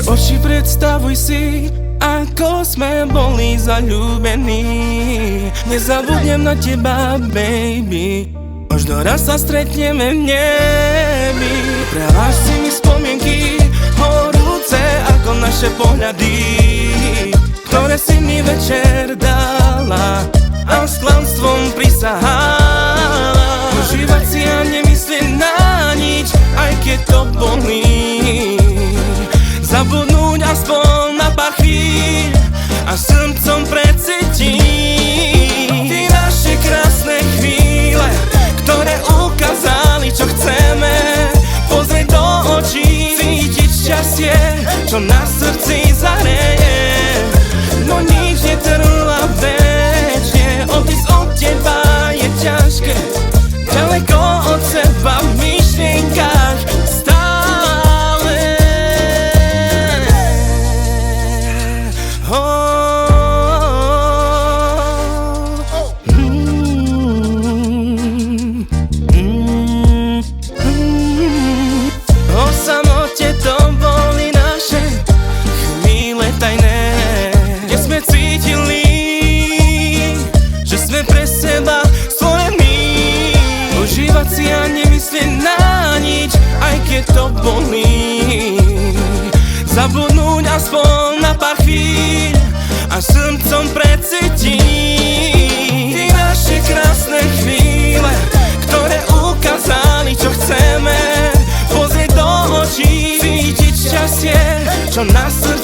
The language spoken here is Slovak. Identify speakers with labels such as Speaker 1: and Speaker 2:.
Speaker 1: Oči, predstavuj si, ako sme boli zaľúbení. Nezabudnem na teba, baby, možno raz sa stretneme v nebi. Preláš si mi spomienky horúce ako naše pohľady, ktoré si mi večer dala a s klamstvom prisahala. Užívať si a nemyslieť na nič, aj keď to bolí. Zabudnúť aspoň na pár chvíľ a srdcom precítiť tie naše krásne chvíle, ktoré ukázali, čo chceme. Pozrieť do očí, cítiť šťastie, čo na srdci zahreje. No nič netrvá večne, odísť od teba je ťažké. Ďaleko od seba v myšlienkach si a nemyslieť na nič, aj keď to bolí. Zabudnúť aspoň na pár chvíľ a srdcom precítiť tie naše krásne chvíle, ktoré ukázali, čo chceme. Pozrieť do očí, cítiť šťastie, čo na srdci